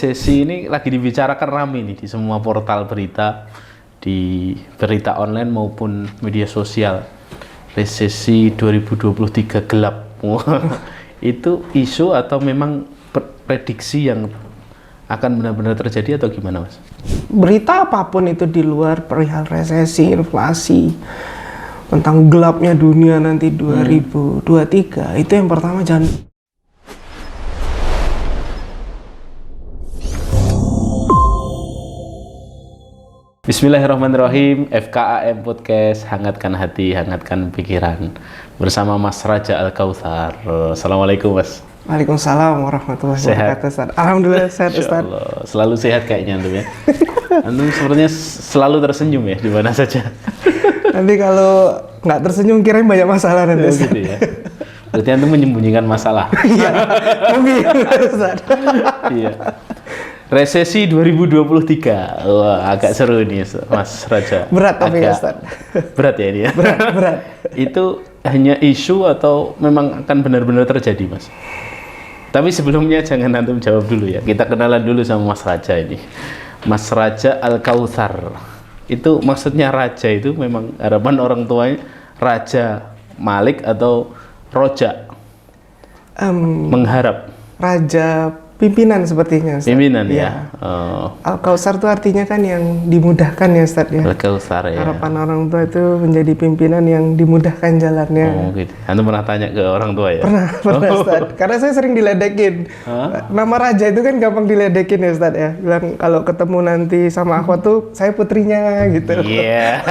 resesi ini lagi dibicarakan rame nih di semua portal berita, di berita online maupun media sosial. Resesi 2023 gelap. Itu isu atau memang prediksi yang akan benar-benar terjadi atau gimana, Mas? Berita apapun itu di luar perihal resesi, inflasi, tentang gelapnya dunia nanti 2023, itu yang pertama jangan. Bismillahirrahmanirrahim. FKAM Podcast, hangatkan hati, hangatkan pikiran. Bersama Mas Raja Al-Kautsar. Assalamualaikum, Mas. Waalaikumsalam warahmatullahi wabarakatuh, Ustaz. Alhamdulillah sehat, Ustaz. Selalu sehat kayaknya antum ya. Antum sepertinya selalu tersenyum ya di mana saja. Nanti kalau nggak tersenyum kirain banyak masalah nanti, Ustaz. Gitu ya. Berarti antum menyembunyikan masalah. Iya, mungkin, Ustaz. Iya. Resesi 2023. Wah, agak seru ini, Mas Raja. Berat tapi ya, Ustaz. Berat ya ini ya? Berat. Itu hanya isu atau memang akan benar-benar terjadi, Mas? Tapi sebelumnya jangan antum jawab dulu ya. Kita kenalan dulu sama Mas Raja ini. Mas Raja Al-Kautsar. Itu maksudnya raja itu memang harapan orang tuanya Raja Malik atau Roja? Mengharap. Raja pimpinan sepertinya, Ustaz. Pimpinan ya. Oh. Al-Kautsar itu artinya kan yang dimudahkan ya, Ustaz ya. Al-Kautsar ya. Harapan orang tua itu menjadi pimpinan yang dimudahkan jalannya. Oh gitu. Antum pernah tanya ke orang tua ya? Pernah Ustaz. Karena saya sering diledekin. Nama raja itu kan gampang diledekin ya, Ustaz ya. Bilang kalau ketemu nanti sama akhwat tuh saya putrinya gitu. Iya.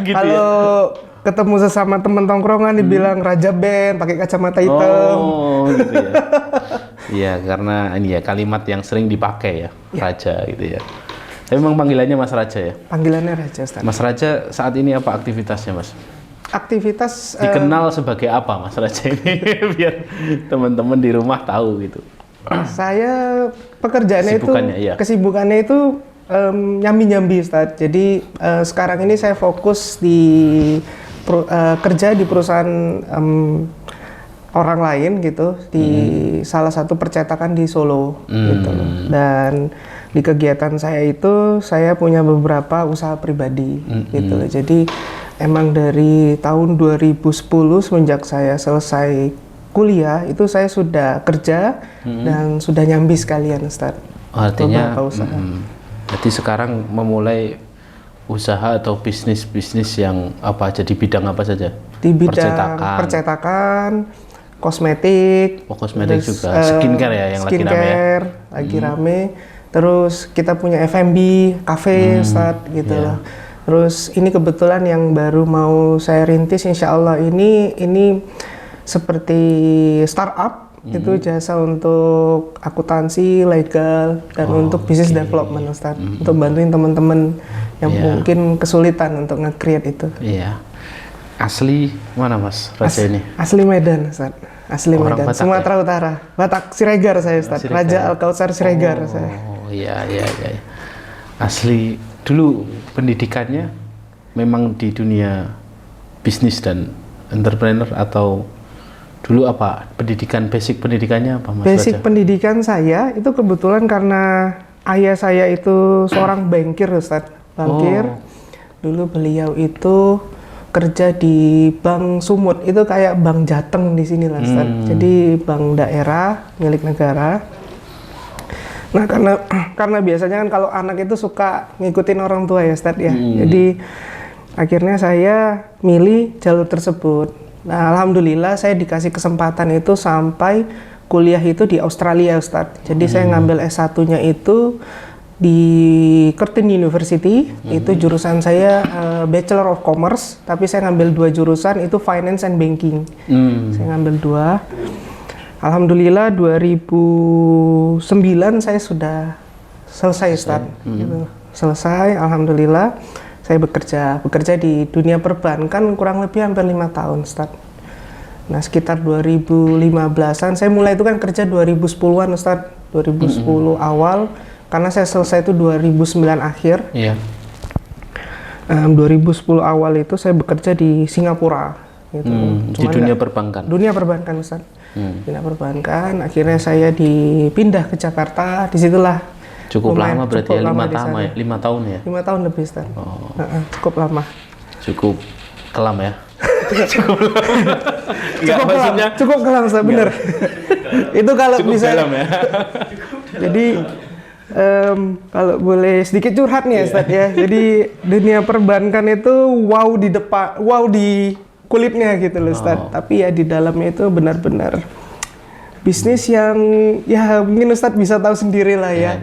Gitu kalau ketemu sesama teman tongkrongan dibilang raja band pakai kacamata hitam. Oh gitu ya. Iya, karena ini ya kalimat yang sering dipakai ya, Raja gitu ya. Tapi memang panggilannya Mas Raja ya? Panggilannya Raja, Ustaz. Mas Raja saat ini apa aktivitasnya, Mas? Aktivitas dikenal sebagai apa, Mas Raja ini? Biar teman-teman di rumah tahu gitu. Saya pekerjaannya kesibukannya itu nyambi-nyambi, Ustaz. Jadi sekarang ini saya fokus di kerja di perusahaan orang lain gitu, di salah satu percetakan di Solo gitu. Dan di kegiatan saya itu saya punya beberapa usaha pribadi gitu. Jadi emang dari tahun 2010 semenjak saya selesai kuliah itu saya sudah kerja dan sudah nyambi sekalian, Ustaz. Artinya berarti sekarang memulai usaha atau bisnis yang apa aja, di bidang apa saja? Di bidang percetakan, kosmetik, kosmetik juga, skincare ya yang lagi rame. Terus kita punya F&B, cafe, Ustaz, gitu loh. Terus ini kebetulan yang baru mau saya rintis, insya Allah ini seperti startup, itu jasa untuk akuntansi, legal, dan untuk business development, Ustaz, untuk bantuin teman-teman yang mungkin kesulitan untuk nge-create itu. Iya. Asli mana, Mas Raja ini? Asli Medan, Ustaz. Asli Orang Medan, Batak Sumatera Utara. Batak, Siregar saya, Ustaz. Raja Al-Kautsar Siregar saya. Oh iya. Asli. Dulu pendidikannya memang di dunia bisnis dan entrepreneur atau dulu apa? Basic pendidikannya apa, Mas Basic Raja? pendidikan saya itu kebetulan karena ayah saya itu seorang bankir, Ustaz. Dulu beliau itu kerja di Bank Sumut, itu kayak Bank Jateng di sini lah, Ustaz. Jadi bank daerah milik negara. Nah, karena biasanya kan kalau anak itu suka ngikutin orang tua ya, Ustaz ya. Jadi akhirnya saya milih jalur tersebut. Nah, alhamdulillah saya dikasih kesempatan itu sampai kuliah itu di Australia, Ustaz. Jadi saya ngambil S1-nya itu di Curtin University. Itu jurusan saya Bachelor of Commerce, tapi saya ngambil 2 jurusan, itu Finance and Banking. Saya ngambil 2. Alhamdulillah 2009 saya sudah selesai, Ustaz. Gitu. Selesai, alhamdulillah. Saya bekerja di dunia perbankan kurang lebih hampir 5 tahun, Ustaz. Nah, sekitar 2015-an, saya mulai itu kan kerja 2010-an, Ustaz. 2010 awal. Karena saya selesai itu 2009 akhir. Iya. 2010 awal itu saya bekerja di Singapura. Gitu. Di dunia perbankan. Dunia perbankan, Ustaz. Pindah perbankan. Akhirnya saya dipindah ke Jakarta. Disitulah Cukup lumayan- lama berarti cukup ya, lama 5 di tahun sana. ya, 5 tahun ya. 5 tahun lebih, Ustaz. Oh, Cukup lama. cukup kelam ya. Cukup Cukup kelam, Ustaz, bener. Itu kalau cukup bisa. dalam ya. Jadi kalau boleh sedikit curhat nih ya, Ustaz ya. Jadi dunia perbankan itu wow di depan, wow di kulitnya gitu loh, Ustaz. Tapi ya di dalamnya itu benar-benar bisnis yang ya mungkin Ustaz bisa tahu sendiri lah ya.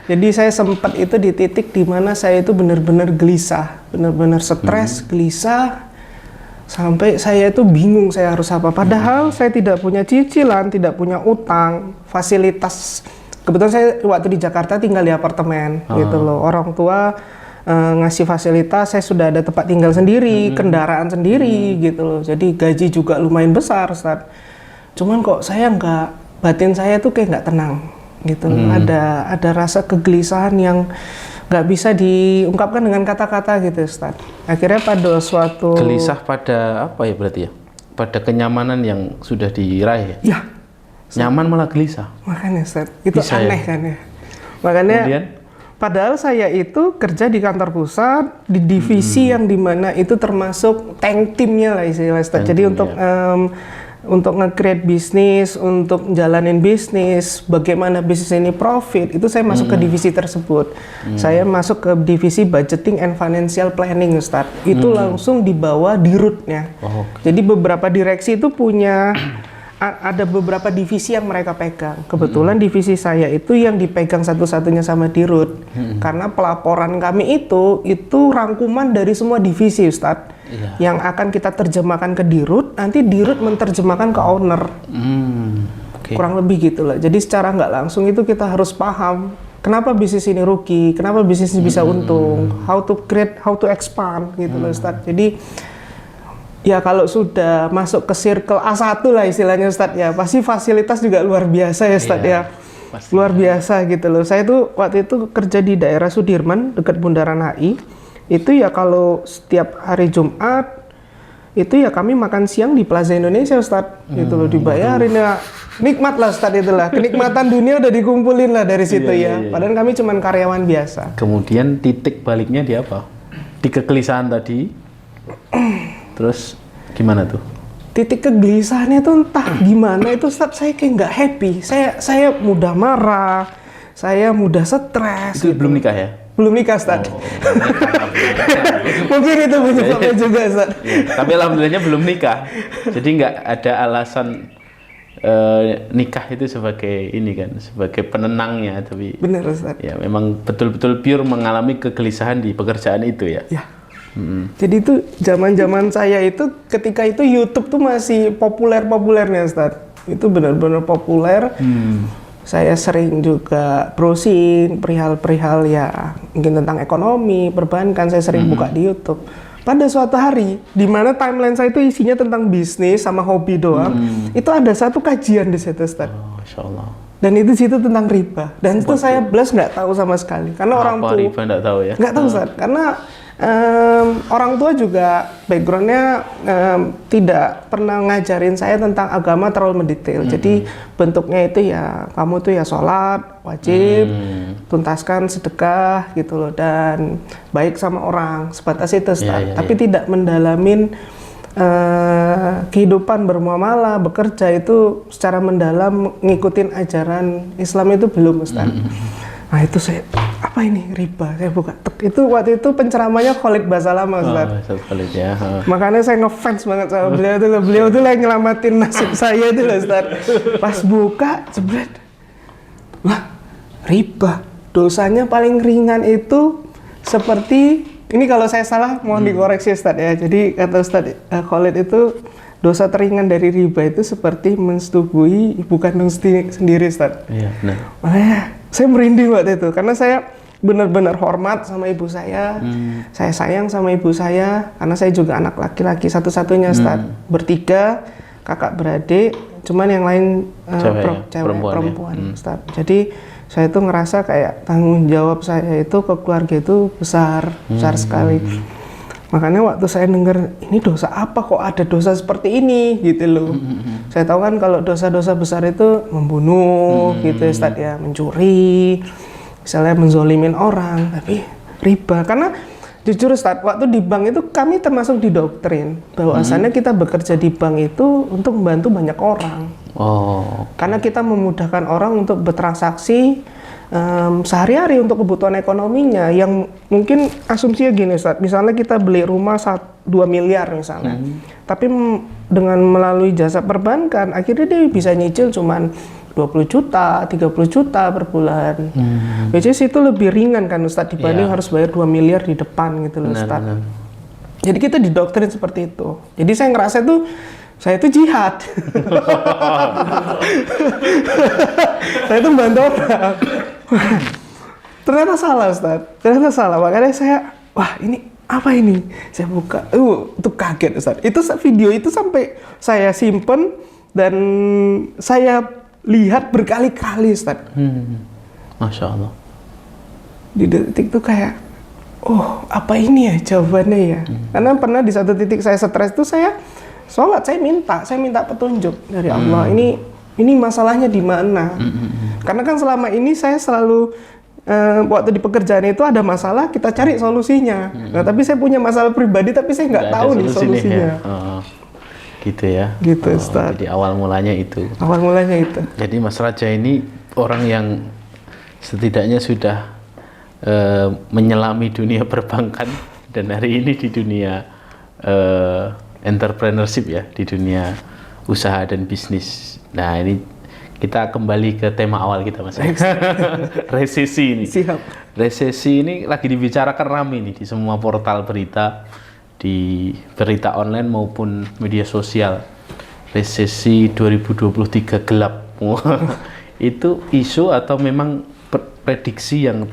Jadi saya sempat itu di titik di mana saya itu benar-benar gelisah, benar-benar stres, gelisah, sampai saya itu bingung saya harus apa. Padahal saya tidak punya cicilan, tidak punya utang, fasilitas. Kebetulan saya waktu di Jakarta tinggal di apartemen gitu loh. Orang tua ngasih fasilitas, saya sudah ada tempat tinggal sendiri, kendaraan sendiri gitu loh. Jadi gaji juga lumayan besar, Ustaz. Cuman kok saya batin saya tuh kayak nggak tenang gitu. Ada rasa kegelisahan yang nggak bisa diungkapkan dengan kata-kata gitu, Ustaz. Akhirnya pada suatu Gelisah pada apa ya berarti ya? Pada kenyamanan yang sudah diraih ya? ya, Nyaman malah gelisah. makanya, Ustaz, itu Bisa aneh ya? kan ya. Makanya Kemudian? padahal saya itu kerja di kantor pusat di divisi yang dimana itu termasuk tank timnya lah istilahnya, Ustaz. Jadi untuk nge-create bisnis, untuk jalanin bisnis, bagaimana bisnis ini profit, itu saya masuk ke divisi tersebut. Saya masuk ke divisi budgeting and financial planning, Ustaz. Itu langsung dibawa dirutnya. Jadi beberapa direksi itu punya ada beberapa divisi yang mereka pegang. Kebetulan divisi saya itu yang dipegang satu-satunya sama dirut. Karena pelaporan kami itu rangkuman dari semua divisi, Ustadz. Yang akan kita terjemahkan ke dirut, nanti dirut menerjemahkan ke owner. Kurang lebih gitu lah. Jadi secara nggak langsung itu kita harus paham kenapa bisnis ini rugi, kenapa bisnis ini bisa untung, how to create, how to expand gitu loh, Ustadz. Jadi ya kalau sudah masuk ke circle A1 lah istilahnya, Ustadz ya, pasti fasilitas juga luar biasa ya, Ustadz ya. Pasti. Luar biasa gitu loh. Saya tuh waktu itu kerja di daerah Sudirman dekat Bundaran HI. Itu ya kalau setiap hari Jumat itu ya kami makan siang di Plaza Indonesia, Ustadz. Gitu loh, dibayarin ya. Nikmat lah, Ustadz, itulah. Kenikmatan dunia udah dikumpulin lah dari situ ya. Padahal kami cuman karyawan biasa. Kemudian titik baliknya di apa? Di kegelisahan tadi. Terus gimana tuh? Titik kegelisahannya tuh entah gimana itu, Ustadz, saya kayak nggak happy. Saya mudah marah, saya mudah stres. Itu belum nikah ya? Belum nikah, Ustadz. Mungkin itu penyebabnya juga, Ustadz. Tapi alhamdulillahnya belum nikah. Jadi nggak ada alasan nikah itu sebagai ini kan, sebagai penenangnya. Tapi Bener, Ustadz. ya memang betul-betul pure mengalami kegelisahan di pekerjaan itu ya. Ya. Jadi itu zaman-zaman saya itu ketika itu YouTube tuh masih populer-populernya, Ustadz. Itu benar-benar populer. Saya sering juga browsing perihal-perihal ya mungkin tentang ekonomi, perbankan, saya sering buka di YouTube. Pada suatu hari di mana timeline saya itu isinya tentang bisnis sama hobi doang, itu ada satu kajian di situ, Ustadz. Masya Allah. Dan itu situ tentang riba. Dan itu saya belas nggak tahu sama sekali. Karena orang Apa tua riba nggak tahu ya? nggak tahu, Ustadz. Karena orang tua juga backgroundnya tidak pernah ngajarin saya tentang agama terlalu mendetail. Jadi bentuknya itu ya kamu tuh ya sholat wajib, tuntaskan sedekah gitu loh, dan baik sama orang, sebatas itu, Ustadz. Tapi tidak mendalamin kehidupan bermuamalah, bekerja itu secara mendalam ngikutin ajaran Islam itu belum, Ustadz. Nah itu saya, apa ini riba? Saya buka, itu waktu itu penceramanya Khalid Basalamah, Ustadz. Ustadz Khalid ya. Makanya saya ngefans banget sama beliau itu loh. Beliau tuh yang nyelamatin nasib saya itu loh, Ustadz. Pas buka, jebret, wah riba. Dosanya paling ringan itu seperti, ini kalau saya salah mohon dikoreksi, Ustadz ya. Jadi kata Ustadz Khalid itu, dosa teringan dari riba itu seperti mensetubuhi ibu kandung sendiri, Ustadz. Iya, benar. Makanya saya merinding waktu itu, karena saya benar-benar hormat sama ibu saya. Saya sayang sama ibu saya, karena saya juga anak laki-laki satu-satunya, Ustadz. Bertiga, kakak beradik, cuman yang lain perempuan, Ustadz. Jadi saya tuh ngerasa kayak tanggung jawab saya itu ke keluarga itu besar sekali. Makanya waktu saya dengar ini dosa apa kok ada dosa seperti ini gitu loh. Saya tahu kan kalau dosa-dosa besar itu membunuh gitu Ustadz ya, mencuri, misalnya menzolimin orang, tapi riba. Karena jujur Ustadz, waktu di bank itu kami termasuk didoktrin bahwasannya kita bekerja di bank itu untuk membantu banyak orang. Karena kita memudahkan orang untuk bertransaksi sehari-hari untuk kebutuhan ekonominya, yang mungkin asumsinya gini Ustadz, misalnya kita beli rumah 2 miliar misalnya, tapi dengan melalui jasa perbankan akhirnya dia bisa nyicil cuman 20 juta, 30 juta per bulan. Which is itu lebih ringan kan Ustadz dibanding harus bayar 2 miliar di depan gitu loh Ustadz. Jadi kita didoktrin seperti itu. Jadi saya ngerasa itu saya itu jihad. Saya itu membantu orang. Ternyata salah Ustadz, ternyata salah. Makanya saya, wah ini apa ini? Saya buka, itu kaget Ustadz. Itu video itu sampai saya simpen dan saya lihat berkali-kali Ustadz. Masya Allah. Di detik itu kayak, oh apa ini ya jawabannya ya? Karena pernah di satu titik saya stres itu saya sholat, saya minta petunjuk dari Allah. Ini masalahnya di mana? Karena kan selama ini saya selalu waktu di pekerjaan itu ada masalah, kita cari solusinya. Nah, tapi saya punya masalah pribadi, tapi saya nggak tahu nih solusinya. Gitu ya. Gitu, Ustaz. Jadi awal mulanya itu. Awal mulanya itu. Jadi Mas Raja ini orang yang setidaknya sudah menyelami dunia perbankan dan hari ini di dunia entrepreneurship ya, di dunia usaha dan bisnis. Nah, ini kita kembali ke tema awal kita Mas. Resesi ini. Siap. Resesi ini lagi dibicarakan rame nih di semua portal berita, di berita online maupun media sosial. Resesi 2023 gelap. Itu isu atau memang prediksi yang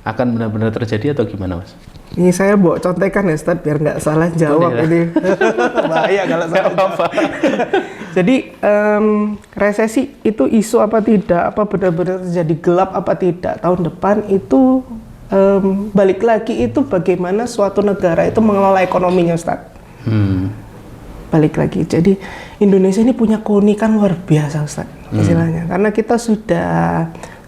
akan benar-benar terjadi atau gimana Mas? Ini saya bawa contekan ya Ustadz biar nggak salah jawab ini. Bahaya kalau salah jawab. Jadi resesi itu isu apa tidak, apa benar-benar terjadi gelap apa tidak tahun depan itu balik lagi itu bagaimana suatu negara itu mengelola ekonominya Ustadz. Balik lagi. Jadi Indonesia ini punya keunikan luar biasa Ustadz istilahnya. Karena kita sudah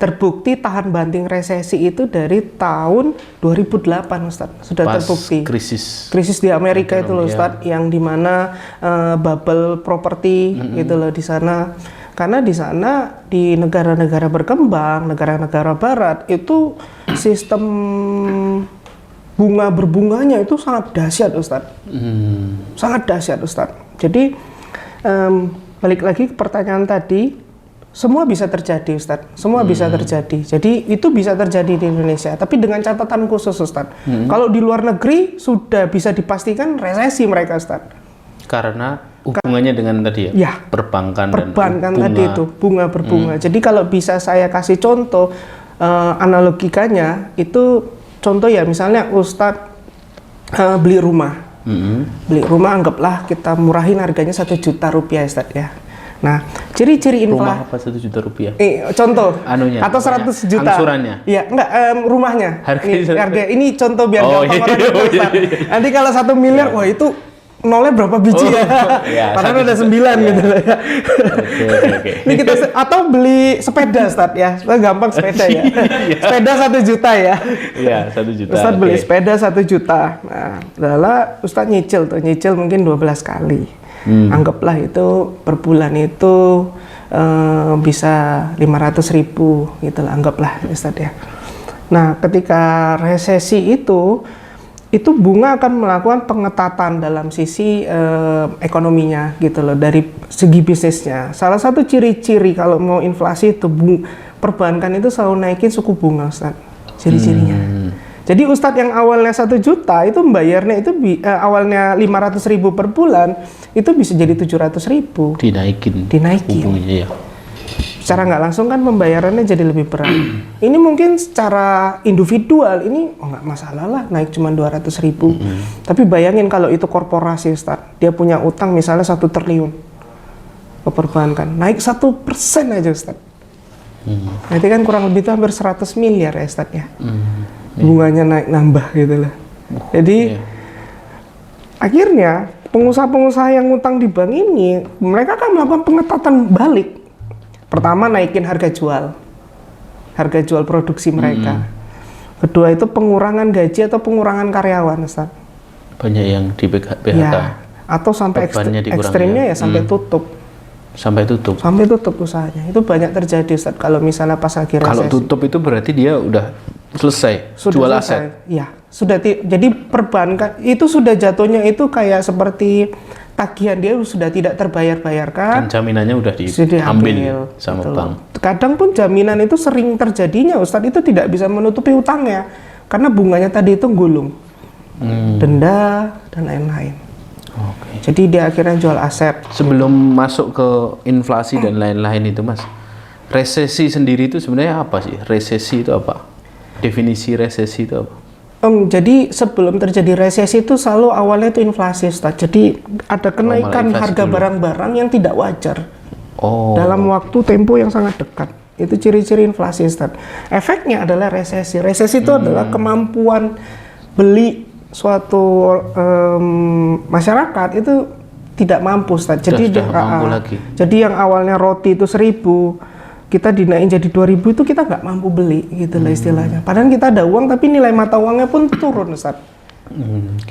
terbukti tahan banting resesi itu dari tahun 2008 Ustadz. Sudah pas terbukti. Krisis di Amerika itu loh Ustadz, yang dimana bubble properti gitu loh di sana. Karena di sana di negara-negara berkembang, negara-negara barat itu sistem bunga berbunganya itu sangat dahsyat Ustadz. Sangat dahsyat Ustadz. Jadi balik lagi ke pertanyaan tadi, semua bisa terjadi Ustadz, semua bisa terjadi. Jadi itu bisa terjadi di Indonesia, tapi dengan catatan khusus Ustadz. Kalau di luar negeri sudah bisa dipastikan resesi mereka Ustadz. Karena hubungannya dengan tadi ya, perbankan dan bunga. Tadi itu, bunga berbunga. Jadi kalau bisa saya kasih contoh, analogikanya itu contoh ya, misalnya Ustadz beli rumah. Beli rumah anggaplah kita murahin harganya 1 juta rupiah Ustadz ya. Nah, ciri-ciri rumah apa 1 juta rupiah? Contoh, anunya, atau 100 juta. Angsurannya? Iya, enggak, rumahnya. Harga ini contoh biar gampang orang Ustaz. Nanti kalau 1 miliar, wah itu nolnya berapa biji ya? Padahal ada 9 gitu loh ya. Okay. Ini kita atau beli sepeda Ustaz ya. Gampang sepeda ya. Sepeda 1 juta ya. Iya, 1 juta. Ustaz beli sepeda 1 juta. Nah, lalu Ustaz nyicil mungkin 12 kali. Anggaplah itu per bulan itu bisa 500.000 gitu lah, anggaplah Ustaz ya. Nah, ketika resesi itu bunga akan melakukan pengetatan dalam sisi ekonominya gitu loh, dari segi bisnisnya. Salah satu ciri-ciri kalau mau inflasi itu perbankan itu selalu naikin suku bunga Ustaz, ciri-cirinya. Jadi Ustadz yang awalnya 1 juta itu membayarnya itu awalnya 500.000 per bulan itu bisa jadi 700.000. Dinaikin. Ya. Secara nggak langsung kan pembayarannya jadi lebih berat. Ini mungkin secara individual ini nggak masalah lah naik cuma 200.000. Tapi bayangin kalau itu korporasi Ustadz, dia punya utang misalnya 1 triliun ke perbankan, naik 1% aja Ustadz. Nanti kan kurang lebih itu hampir 100 miliar ya Ustadz ya. Bunganya naik nambah gitu lah. Jadi Akhirnya pengusaha-pengusaha yang ngutang di bank ini, mereka akan melakukan pengetatan balik. Pertama, naikin harga jual produksi mereka. Kedua itu pengurangan gaji atau pengurangan karyawan, Ustaz. Banyak yang di PHK. Ya, atau sampai Bebannya dikurangi ekstrimnya ya sampai tutup. Sampai tutup. Sampai tutup usahanya. Itu banyak terjadi, Ustaz. Kalau misalnya pas lagi resesi. Kalau tutup itu berarti dia udah selesai jual aset. Ya, jadi perbankan itu sudah jatuhnya itu kayak seperti tagihan dia sudah tidak terbayar-bayarkan. Dan jaminannya udah diambil sama gitu bank. Kadang pun jaminan itu sering terjadinya, Ustadz, itu tidak bisa menutupi utangnya karena bunganya tadi itu gulung, denda dan lain-lain. Jadi dia akhirnya jual aset. Sebelum masuk ke inflasi dan lain-lain itu, Mas, resesi sendiri itu sebenarnya apa sih? Resesi itu apa? Definisi resesi itu apa? Jadi sebelum terjadi resesi itu selalu awalnya itu inflasi, Ustaz. Jadi ada kenaikan harga barang-barang yang tidak wajar dalam waktu tempo yang sangat dekat. Itu ciri-ciri inflasi, Ustaz. Efeknya adalah resesi. Resesi itu adalah kemampuan beli suatu masyarakat itu tidak mampu, Ustaz. Jadi jadi yang awalnya roti itu 1.000 kita dinaikin jadi 2.000 itu kita nggak mampu beli gitu lah istilahnya. Padahal kita ada uang tapi nilai mata uangnya pun turun, Ustaz.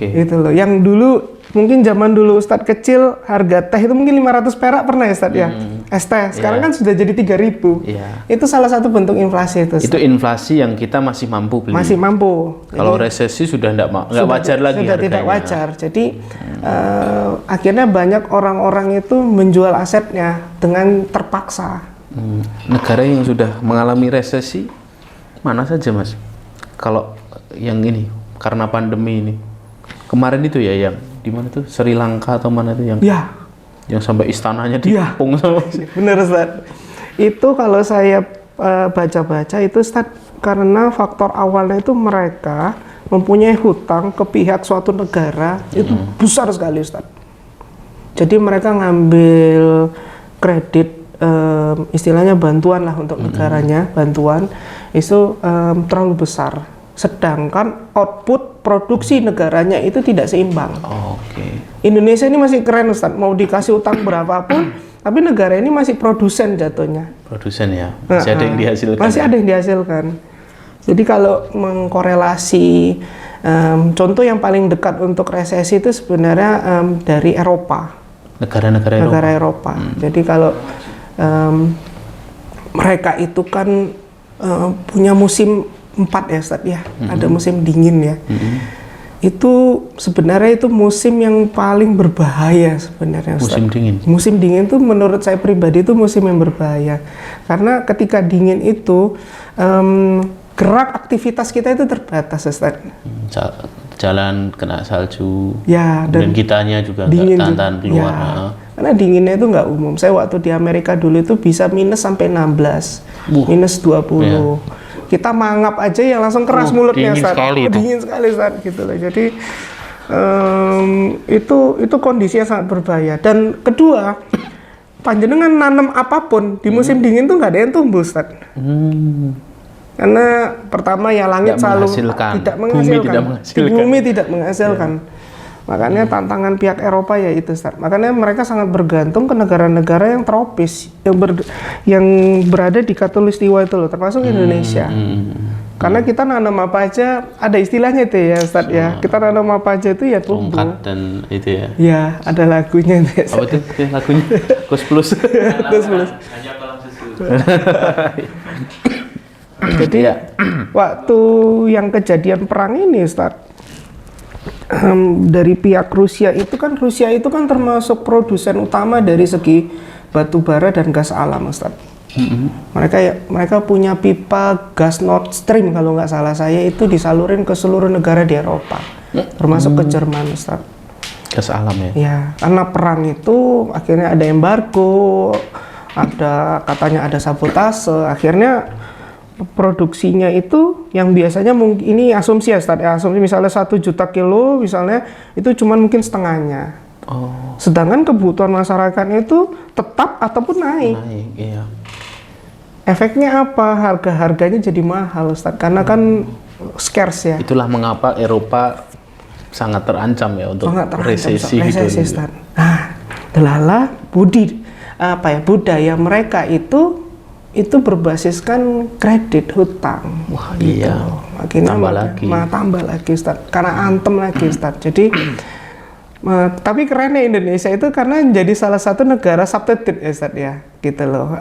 Gitu loh. Yang dulu mungkin zaman dulu Ustaz kecil harga teh itu mungkin 500 perak pernah ya, Ustaz ya. Es teh sekarang kan sudah jadi 3.000. Itu salah satu bentuk inflasi itu, Ustaz. Itu inflasi yang kita masih mampu beli. Masih mampu. Kalau resesi sudah nggak wajar lagi sudah harganya. Tidak wajar. Jadi akhirnya banyak orang-orang itu menjual asetnya dengan terpaksa. Negara yang sudah mengalami resesi mana saja, Mas? Kalau yang ini karena pandemi ini kemarin itu ya yang di mana tuh Sri Lanka atau mana itu yang sampai istananya dikepung sama. Bener, Ustaz. Itu kalau saya baca-baca itu, Ustaz, karena faktor awalnya itu mereka mempunyai hutang ke pihak suatu negara itu besar sekali, Ustaz. Jadi mereka ngambil kredit istilahnya bantuan lah untuk negaranya, bantuan itu terlalu besar, sedangkan output produksi negaranya itu tidak seimbang. Indonesia ini masih keren, Ustaz, mau dikasih utang berapapun tapi negara ini masih produsen jatuhnya. Produsen ya, masih ada yang dihasilkan. Masih ada yang dihasilkan. Jadi kalau mengkorelasi contoh yang paling dekat untuk resesi itu sebenarnya dari Eropa. Negara Eropa. Jadi kalau mereka itu kan punya musim 4 ya, Ustaz ya. Ada musim dingin ya. Itu sebenarnya itu musim yang paling berbahaya sebenarnya, Ustaz. Musim dingin itu menurut saya pribadi itu musim yang berbahaya. Karena ketika dingin itu gerak aktivitas kita itu terbatas, Ustaz. Jalan kena salju. Ya, dan kitanya juga nggak tahan keluar. Ya. Karena dinginnya itu nggak umum. Saya waktu di Amerika dulu itu bisa minus sampai 16, minus 20. Kita mangap aja ya langsung keras mulutnya, Ustaz. Dingin sekali, Ustaz, gitu loh. Jadi itu kondisi yang sangat berbahaya. Dan kedua, panjenengan nanam apapun di musim dingin tuh nggak ada yang tumbuh, Ustaz. Karena pertama ya langit selalu tidak menghasilkan. Bumi tidak menghasilkan. Makanya tantangan pihak Eropa ya itu, Ustaz. Makanya mereka sangat bergantung ke negara-negara yang tropis, yang berada di Khatulistiwa itu loh, termasuk Indonesia. Karena kita nanam apa aja, ada istilahnya itu ya, Ustaz ya. Kita nanam apa aja itu ya tumbuh. Dan itu ya. Ya, ada lagunya itu ya, Apa itu lagunya? Kus Plus. Kus Plus. Jadi waktu yang kejadian perang ini, Ustaz, dari pihak Rusia itu kan termasuk produsen utama dari segi batu bara dan gas alam, Ustaz. Mereka punya pipa gas Nord Stream kalau nggak salah saya itu disalurin ke seluruh negara di Eropa, termasuk ke Jerman, Ustaz. Gas alam ya? Ya, karena perang itu akhirnya ada embargo, katanya ada sabotase, akhirnya produksinya itu yang biasanya mungkin ini asumsi ya, Ustaz, asumsi misalnya 1 juta kilo misalnya itu cuma mungkin setengahnya. Sedangkan kebutuhan masyarakatnya itu tetap ataupun naik. Iya. Efeknya apa? Harganya jadi mahal, Ustaz, karena kan scarce ya. Itulah mengapa Eropa sangat terancam ya untuk sangat terancam, resesi di dunia. Ustaz. Nah, delala budaya mereka itu berbasiskan kredit hutang. Wah, gitu. iya. Akhirnya tambah lagi Ustaz. Karena antem lagi Ustaz. Jadi tapi kerennya Indonesia itu karena jadi salah satu negara substitute ya Ustaz ya. Gitu loh.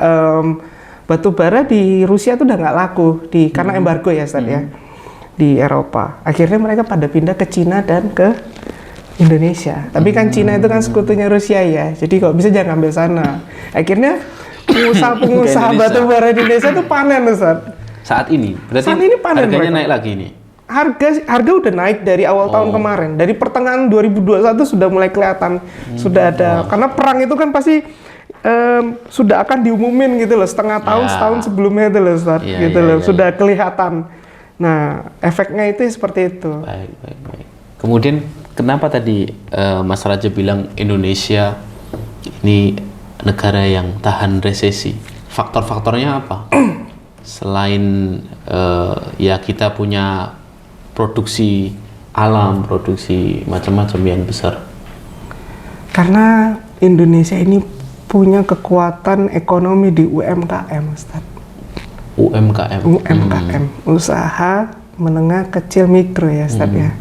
Batu bara di Rusia tuh udah nggak laku karena embargo ya Ustaz ya. Di Eropa. Akhirnya mereka pada pindah ke Cina dan ke Indonesia. Tapi kan Cina itu kan sekutunya Rusia ya. Jadi kalau bisa jangan ambil sana. Akhirnya pengusaha batu bara di Indonesia itu panen Ustaz. Saat ini. Berarti saat ini panen harganya mereka. naik lagi nih. Harga udah naik dari awal tahun kemarin. Dari pertengahan 2021 sudah mulai kelihatan sudah ada. Karena perang itu kan pasti sudah akan diumumin gitu loh setengah tahun setahun sebelumnya itu loh Ustaz. Sudah kelihatan. Nah, efeknya itu seperti itu. Baik. Kemudian kenapa tadi Mas Raja bilang Indonesia ini negara yang tahan resesi? Faktor-faktornya apa? Selain ya kita punya produksi alam, produksi macam-macam yang besar. Karena Indonesia ini punya kekuatan ekonomi di UMKM, Ustaz. UMKM, usaha menengah kecil mikro ya Ustaz ya.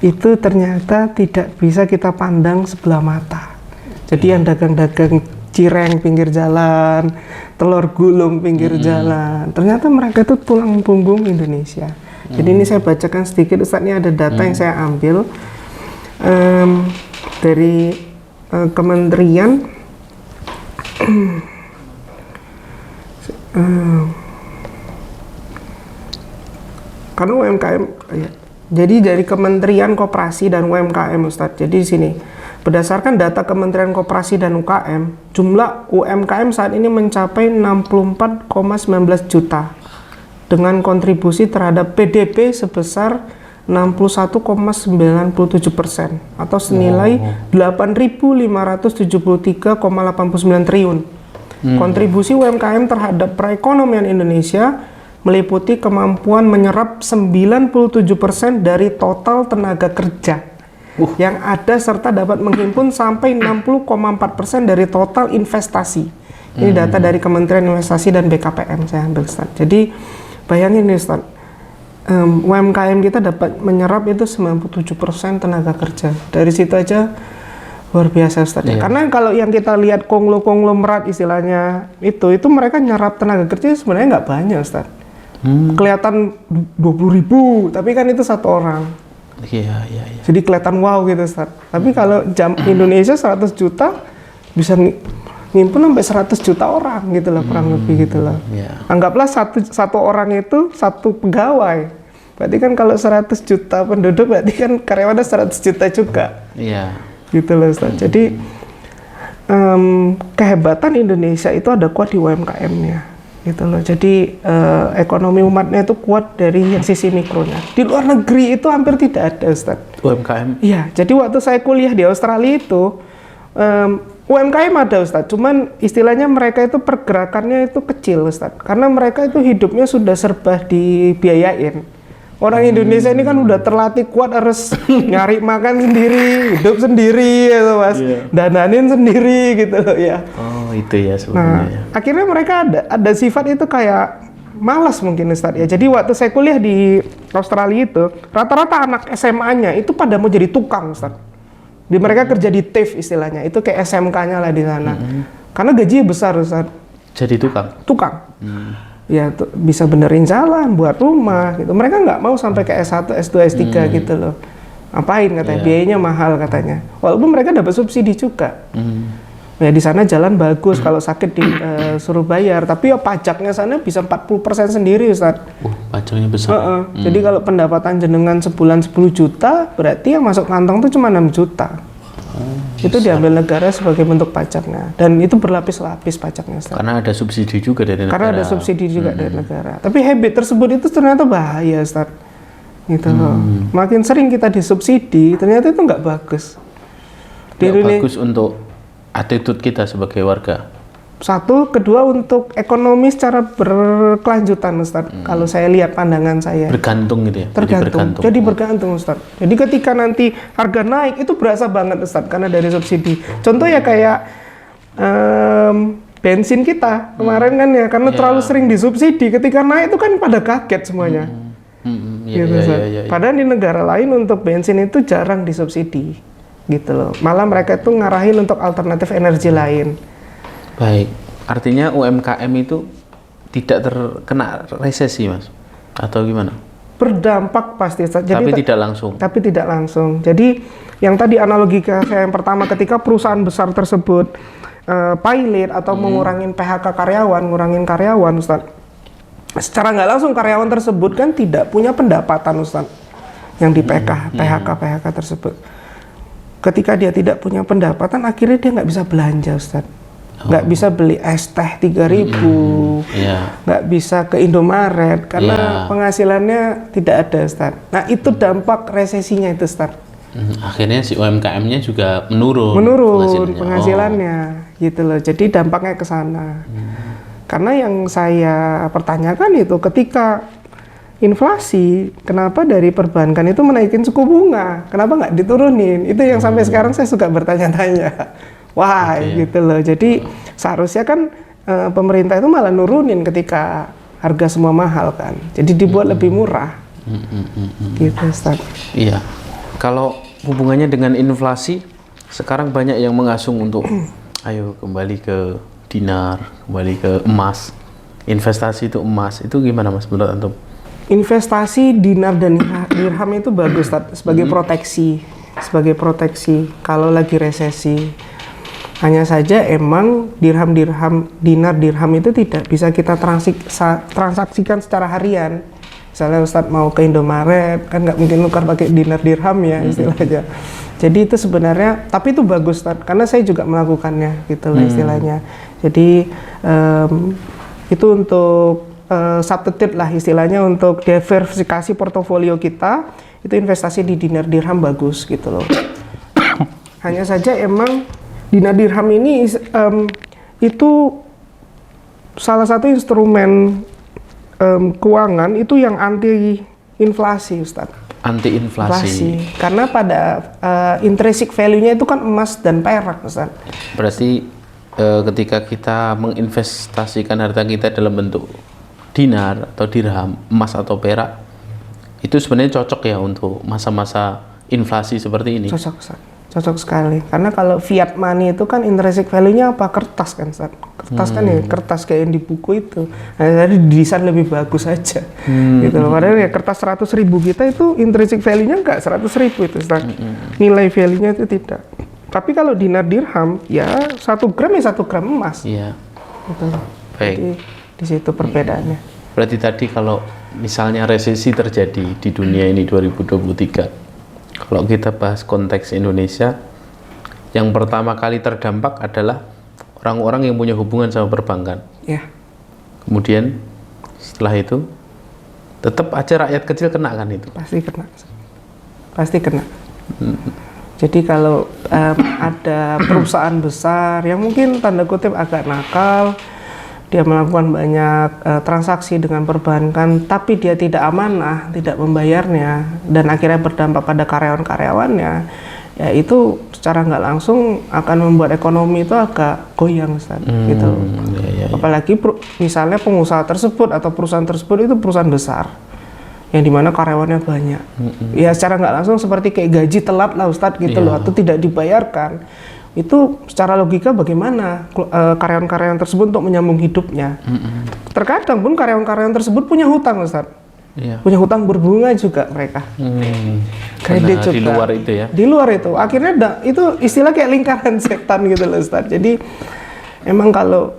Itu ternyata tidak bisa kita pandang sebelah mata. Jadi yang dagang-dagang cireng pinggir jalan, telur gulung pinggir jalan, ternyata mereka itu tulang punggung Indonesia. Jadi ini saya bacakan sedikit Ustaz, ini ada data yang saya ambil dari Kementerian karena UMKM ya. Jadi dari Kementerian Koperasi dan UMKM Ustadz. Jadi di sini berdasarkan data Kementerian Koperasi dan UKM, jumlah UMKM saat ini mencapai 64,19 juta dengan kontribusi terhadap PDB sebesar 61,97% atau senilai 8.573,89 triliun. Kontribusi UMKM terhadap perekonomian Indonesia meliputi kemampuan menyerap 97% dari total tenaga kerja yang ada serta dapat menghimpun sampai 60,4% dari total investasi. Ini data dari Kementerian Investasi dan BKPM saya ambil Ustaz. Jadi bayangin nih Ustaz, UMKM kita dapat menyerap itu 97% tenaga kerja. Dari situ aja luar biasa Ustaz. Yeah. Karena kalau yang kita lihat konglomerat istilahnya itu mereka nyerap tenaga kerja sebenarnya nggak banyak Ustaz. Kelihatan 20.000, tapi kan itu satu orang. Iya. Jadi kelihatan wow gitu Ustaz. Tapi kalau Indonesia 100 juta bisa ngimpun sampai 100 juta orang gitu loh, kurang lebih gitu loh. Yeah. Anggaplah satu orang itu satu pegawai. Berarti kan kalau 100 juta penduduk berarti kan karyawannya 100 juta juga. Iya. Gitu loh Ustaz. Jadi kehebatan Indonesia itu ada kuat di UMKM-nya. Gitu loh. Jadi ekonomi umatnya itu kuat dari sisi mikronya. Di luar negeri itu hampir tidak ada Ustaz. UMKM? Iya, jadi waktu saya kuliah di Australia itu UMKM ada Ustaz, cuman istilahnya mereka itu pergerakannya itu kecil Ustaz. Karena mereka itu hidupnya sudah serba dibiayain. Orang Indonesia ini kan udah terlatih kuat harus nyari makan sendiri, hidup sendiri gitu Mas. Dananin sendiri gitu loh ya. Oh, itu ya sebenarnya. Nah, akhirnya mereka ada sifat itu kayak malas mungkin Ustaz ya. Jadi waktu saya kuliah di Australia itu, rata-rata anak SMA-nya itu pada mau jadi tukang Ustaz. Mereka kerja di TAFE istilahnya, itu kayak SMK-nya lah di sana. Karena gajinya besar Ustaz. Jadi tukang? Tukang. Ya bisa benerin jalan, buat rumah gitu. Mereka nggak mau sampai ke S1, S2, S3 gitu loh. Ngapain katanya, biayanya mahal katanya. Walaupun mereka dapat subsidi juga. Ya di sana jalan bagus, kalau sakit disuruh bayar. Tapi ya pajaknya sana bisa 40% sendiri Ustaz. Pajaknya besar. Jadi kalau pendapatan jenengan sebulan 10 juta, berarti yang masuk kantong tuh cuma 6 juta. Itu diambil negara sebagai bentuk pajaknya, dan itu berlapis-lapis pajaknya Ustaz. Karena ada subsidi juga dari negara. Karena ada subsidi juga dari negara. Tapi habit tersebut itu ternyata bahaya Ustaz. Gitu loh. Makin sering kita disubsidi, ternyata itu nggak bagus. Nggak bagus untuk attitude kita sebagai warga. Satu, kedua untuk ekonomi secara berkelanjutan Ustaz. Kalau saya lihat pandangan saya. Bergantung gitu ya? Tergantung. Jadi bergantung Ustaz. Jadi ketika nanti harga naik itu berasa banget Ustaz karena dari subsidi. Contoh ya kayak bensin kita kemarin kan ya karena terlalu sering disubsidi. Ketika naik itu kan pada kaget semuanya. Gitu, padahal di negara lain untuk bensin itu jarang disubsidi. Gitu loh. Malah mereka itu ngarahin untuk alternatif energi lain. Baik, artinya UMKM itu tidak terkena resesi, Mas? Atau gimana? Berdampak pasti, jadi tapi tidak langsung. Tapi tidak langsung. Jadi yang tadi analogi saya yang pertama ketika perusahaan besar tersebut pilot atau mengurangin PHK karyawan, ngurangin karyawan, Ustaz. Secara nggak langsung karyawan tersebut kan tidak punya pendapatan, Ustaz. Yang di PHK tersebut. Ketika dia tidak punya pendapatan, akhirnya dia nggak bisa belanja, Ustaz. Nggak bisa beli es teh 3.000, nggak bisa ke Indomaret karena penghasilannya tidak ada, Ustaz. Nah itu dampak resesinya itu, Ustaz. Akhirnya si UMKM-nya juga menurun penghasilannya, gitu loh. Jadi dampaknya ke sana. Karena yang saya pertanyakan itu ketika inflasi, kenapa dari perbankan itu menaikin suku bunga? Kenapa nggak diturunin? Itu yang sampai sekarang saya suka bertanya-tanya. Wah, gitu loh. Jadi seharusnya kan pemerintah itu malah nurunin ketika harga semua mahal kan. Jadi dibuat lebih murah. Gitu, Ustaz. Iya. Kalau hubungannya dengan inflasi, sekarang banyak yang mengasung untuk ayo kembali ke dinar, kembali ke emas. Investasi itu emas. Itu gimana, Mas, menurut antum? Investasi dinar dan dirham itu bagus, Ustaz, sebagai proteksi. Sebagai proteksi kalau lagi resesi. Hanya saja emang dinar dirham itu tidak bisa kita transaksikan secara harian. Misalnya Ustadz mau ke Indomaret, kan nggak mungkin nukar pakai dinar dirham ya istilahnya. Jadi itu sebenarnya, tapi itu bagus Ustadz, karena saya juga melakukannya gitu loh istilahnya. Jadi itu untuk substitute lah istilahnya untuk diversifikasi portofolio kita, itu investasi di dinar dirham bagus gitu loh. Hanya saja emang dinar dirham ini itu salah satu instrumen keuangan itu yang anti inflasi, Ustaz. Anti inflasi. Karena pada intrinsic value-nya itu kan emas dan perak, Ustaz. Berarti ketika kita menginvestasikan harta kita dalam bentuk dinar atau dirham, emas atau perak, itu sebenarnya cocok ya untuk masa-masa inflasi seperti ini. Cocok, Ustaz. Cocok sekali, karena kalau fiat money itu kan intrinsic value-nya apa? Kertas kan, Ustaz. Kertas kan ya, kertas kayak yang di buku itu. Nah, jadi desain lebih bagus aja. Gitu loh. Padahal ya kertas 100.000 kita itu intrinsic value-nya enggak 100.000 itu, Ustaz. Nilai value-nya itu tidak. Tapi kalau dinar dirham, ya 1 gram ya 1 gram emas. Iya. Gitu. Baik. Jadi di situ perbedaannya. Berarti tadi kalau misalnya resesi terjadi di dunia ini 2023, kalau kita bahas konteks Indonesia, yang pertama kali terdampak adalah orang-orang yang punya hubungan sama perbankan. Ya. Kemudian setelah itu, tetap aja rakyat kecil kena kan itu? Pasti kena. Pasti kena. Jadi kalau ada perusahaan besar yang mungkin tanda kutip agak nakal, dia melakukan banyak transaksi dengan perbankan, tapi dia tidak amanah, tidak membayarnya, dan akhirnya berdampak pada karyawan-karyawannya, ya itu secara nggak langsung akan membuat ekonomi itu agak goyang, Ustaz, gitu. Apalagi misalnya pengusaha tersebut atau perusahaan tersebut itu perusahaan besar, yang dimana karyawannya banyak. Ya secara nggak langsung seperti kayak gaji telat lah, Ustaz, gitu loh, atau tidak dibayarkan. Itu secara logika bagaimana karyawan-karyawan tersebut untuk menyambung hidupnya. Terkadang pun karyawan-karyawan tersebut punya hutang, Ustaz. Punya hutang berbunga juga mereka. Kredit juga. Di luar itu ya? Di luar itu. Akhirnya itu istilah kayak lingkaran setan gitu loh, Ustaz. Jadi emang kalau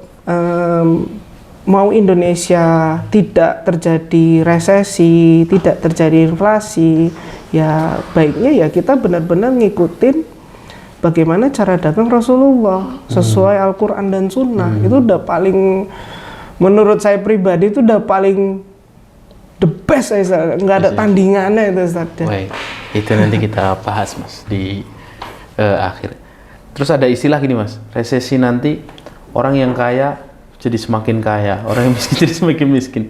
mau Indonesia tidak terjadi resesi, tidak terjadi inflasi, ya baiknya ya kita benar-benar ngikutin bagaimana cara dagang Rasulullah sesuai Al-Quran dan Sunnah. Itu udah paling, menurut saya pribadi itu udah paling the best, nggak ada tandingannya itu, Ustaz. Baik, itu nanti kita bahas, Mas, di akhir. Terus ada istilah gini, Mas, resesi nanti orang yang kaya jadi semakin kaya, orang yang miskin jadi semakin miskin.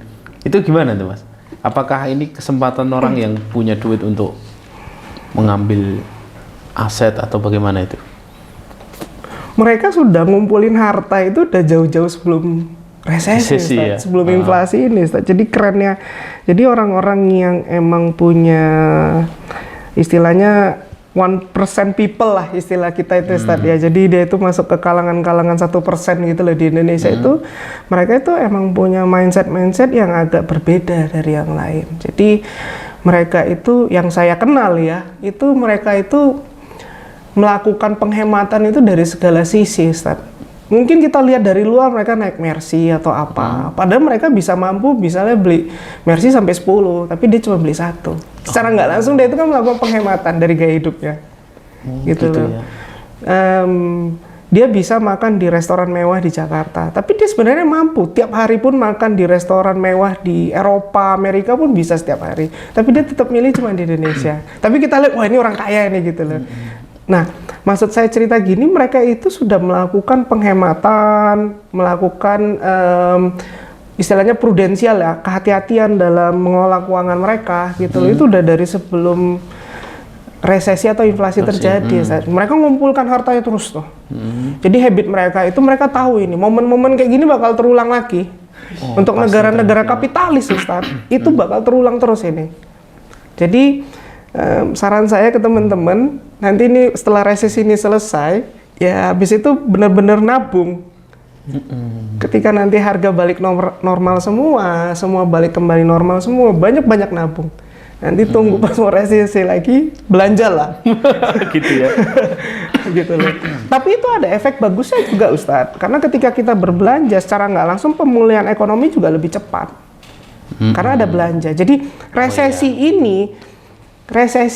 Itu gimana tuh Mas? Apakah ini kesempatan orang yang punya duit untuk mengambil aset atau bagaimana itu? Mereka sudah ngumpulin harta itu udah jauh-jauh sebelum resesi, Resesi, Ustaz. ya? Sebelum inflasi ini, Ustaz. Jadi kerennya, jadi orang-orang yang emang punya istilahnya 1% people lah istilah kita itu, Ustaz, ya. Jadi dia itu masuk ke kalangan-kalangan 1% gitu loh di Indonesia itu. Mereka itu emang punya mindset yang agak berbeda dari yang lain. Jadi mereka itu yang saya kenal ya, itu mereka itu melakukan penghematan itu dari segala sisi, Ustaz. Mungkin kita lihat dari luar mereka naik Mercy atau apa, padahal mereka bisa mampu misalnya beli Mercy sampai 10, tapi dia cuma beli 1. Secara nggak langsung dia itu kan melakukan penghematan dari gaya hidupnya, gitu loh. Ya. Dia bisa makan di restoran mewah di Jakarta, tapi dia sebenarnya mampu tiap hari pun makan di restoran mewah di Eropa, Amerika pun bisa setiap hari. Tapi dia tetap milih cuma di Indonesia. Tapi kita lihat, wah ini orang kaya nih gitu loh. Nah, maksud saya cerita gini, mereka itu sudah melakukan penghematan, melakukan istilahnya prudensial ya, kehati-hatian dalam mengelola keuangan mereka gitu loh. Itu udah dari sebelum resesi atau inflasi terjadi. Mereka ngumpulkan hartanya terus tuh. Jadi habit mereka itu mereka tahu ini momen-momen kayak gini bakal terulang lagi. Untuk negara-negara kapitalis, Ustaz, itu bakal terulang terus ini. Jadi saran saya ke teman-teman, nanti ini setelah resesi ini selesai, ya habis itu benar-benar nabung. Ketika nanti harga balik normal semua balik kembali normal semua, banyak-banyak nabung. Nanti tunggu pas mau resesi lagi, belanja lah. Gitu ya. Gitu loh. Tapi itu ada efek bagusnya juga, Ustadz. Karena ketika kita berbelanja secara nggak langsung, pemulihan ekonomi juga lebih cepat. Karena ada belanja. Jadi resesi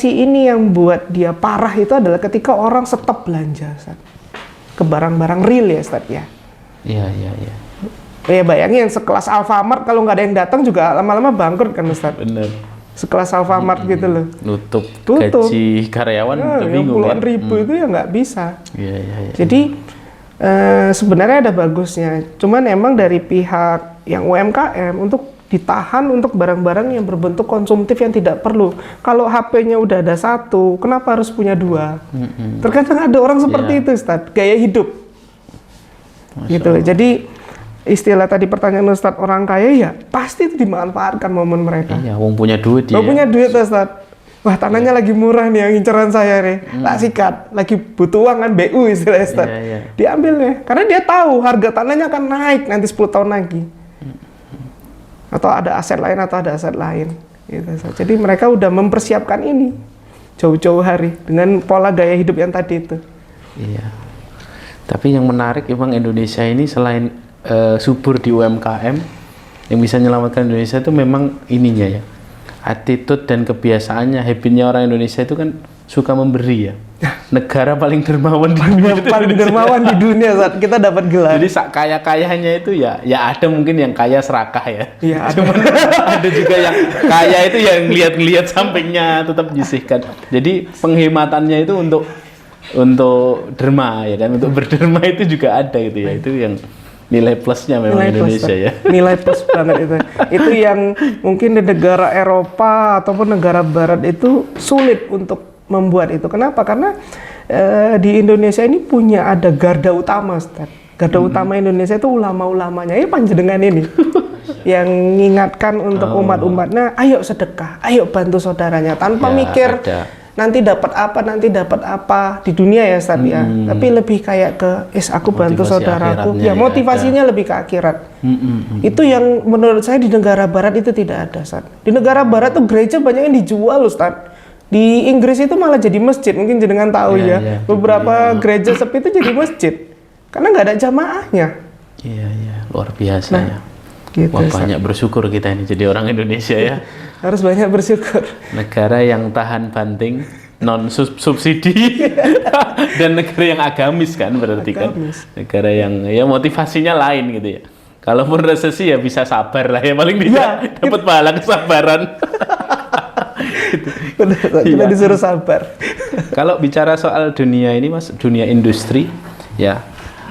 ini yang buat dia parah itu adalah ketika orang stop belanja, Ustaz. Ke barang-barang real ya, Ustaz ya. Iya. Ya bayangin sekelas Alfamart kalau nggak ada yang datang juga lama-lama bangkrut kan, Ustaz. Bener. Sekelas Alfamart gitu loh. Nutup Tutup. gaji karyawan udah bingung puluhan ya. ribu itu ya nggak bisa. Iya. Jadi sebenarnya ada bagusnya. Cuman emang dari pihak yang UMKM untuk ditahan untuk barang-barang yang berbentuk konsumtif yang tidak perlu. Kalau HP-nya udah ada 1, kenapa harus punya 2? Terkadang ada orang seperti itu, Ustaz, gaya hidup. Gitu. Jadi istilah tadi pertanyaan Ustaz, orang kaya ya pasti itu dimanfaatkan momen mereka. Iya, wong punya duit ya. Punya duit, Ustaz. Wah, tanahnya lagi murah nih yang inceran saya nih. Tak sikat, lagi butuh uang kan, BU istilah Ustaz. Diambil nih, karena dia tahu harga tanahnya akan naik nanti 10 tahun lagi. Atau ada aset lain gitu. Jadi mereka udah mempersiapkan ini jauh-jauh hari dengan pola gaya hidup yang tadi itu. Iya. Tapi yang menarik emang Indonesia ini selain subur di UMKM, yang bisa menyelamatkan Indonesia itu memang ininya ya, attitude dan kebiasaannya, habitnya orang Indonesia itu kan suka memberi ya. Negara paling dermawan di dunia. Paling dermawan di dunia saat kita dapat gelar. Jadi kaya-kayanya itu ya ada mungkin yang kaya serakah ya. Iya, Cuman ada juga yang kaya itu yang ngeliat sampingnya tetap disisihkan. Jadi penghematannya itu untuk derma ya kan, untuk berderma itu juga ada gitu ya. Itu yang nilai plusnya memang nilai Indonesia plus, ya. Nilai plus banget itu. Itu yang mungkin di negara Eropa ataupun negara Barat itu sulit untuk membuat itu. Kenapa? Karena di Indonesia ini ada garda utama, Ustaz. Garda utama Indonesia itu ulama-ulamanya. Ini panjenengan ini yang mengingatkan untuk umat-umatnya, ayo sedekah, ayo bantu saudaranya tanpa mikir nanti dapat apa di dunia ya, Ustaz ya. Tapi lebih kayak ke aku bantu saudaraku. Ya, motivasinya lebih ke akhirat. Itu yang menurut saya di negara Barat itu tidak ada, Ustaz. Di negara Barat tuh gereja banyak yang dijual, Ustaz. Di Inggris itu malah jadi masjid, mungkin jenengan tahu ya. Beberapa gereja sepi itu jadi masjid karena nggak ada jamaahnya. Iya, luar biasa ya. Gitu, wah, banyak bersyukur kita ini jadi orang Indonesia ya. Harus banyak bersyukur. Negara yang tahan banting, non subsidi dan negara yang agamis kan berarti kan. Negara yang ya motivasinya lain gitu ya. Kalaupun resesi ya bisa sabar lah ya, paling tidak dapat pahala kesabaran. Kita disuruh sabar. Kalau bicara soal dunia ini, Mas, dunia industri ya,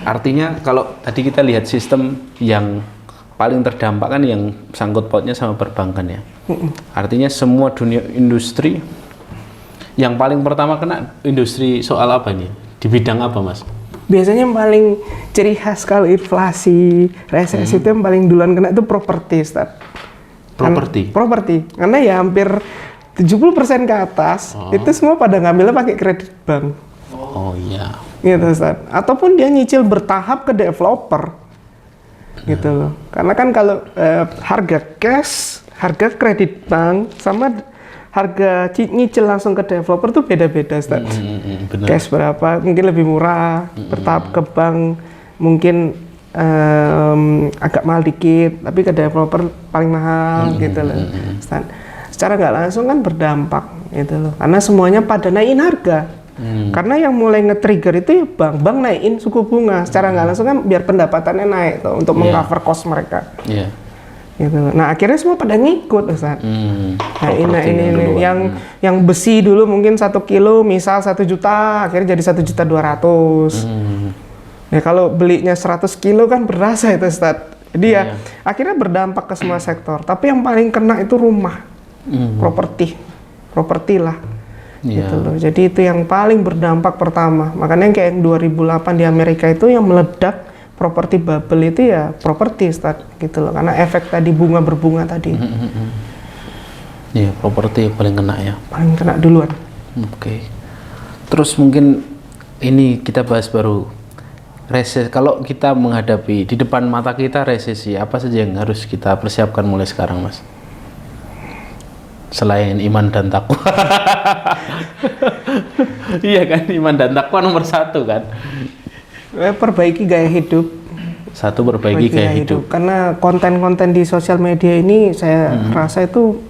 Artinya kalau tadi kita lihat sistem yang paling terdampak kan yang sangkut pautnya sama perbankan ya. Artinya semua dunia industri yang paling pertama kena industri soal apa nih? Di bidang apa, Mas? Biasanya yang paling ciri khas kalau inflasi, resesi itu yang paling duluan kena itu properti, Ustaz. Properti. Karena ya hampir 70% ke atas itu semua pada ngambilnya pakai kredit bank. Oh iya. Gitu, Ustaz. Ataupun dia nyicil bertahap ke developer. Gitu loh. Karena kan kalau harga cash, harga kredit bank sama harga nyicil langsung ke developer tuh beda-beda, Ustaz. Cash berapa, mungkin lebih murah, bertahap ke bank mungkin agak mahal dikit, tapi ke developer paling mahal gitu loh. Ustaz. Secara nggak langsung kan berdampak gitu loh. Karena semuanya pada naikin harga. Karena yang mulai nge-trigger itu ya bank naikin suku bunga. Secara nggak langsung kan biar pendapatannya naik tuh untuk meng-cover cost mereka. Gitu. Nah akhirnya semua pada ngikut, Ustaz. Nah ini yang besi dulu mungkin 1 kilo misal 1 juta, akhirnya jadi 1.200.000. Ya kalau belinya 100 kilo kan berasa itu, Ustaz. Jadi ya akhirnya berdampak ke semua sektor. Tapi yang paling kena itu rumah, properti lah. Gitu loh. Jadi itu yang paling berdampak pertama. Makanya kayak yang 2008 di Amerika itu yang meledak properti bubble itu ya properti, Ustaz, gitu loh. Karena efek tadi bunga berbunga tadi. Iya, properti paling kena ya. Paling kena duluan. Oke. Terus mungkin ini kita bahas baru resesi. Kalau kita menghadapi di depan mata kita resesi, apa saja yang harus kita persiapkan mulai sekarang, Mas? Selain iman dan takwa. Iya kan, iman dan takwa nomor 1 kan. Perbaiki gaya hidup. Perbaiki gaya hidup. Karena konten-konten di sosial media ini saya rasa itu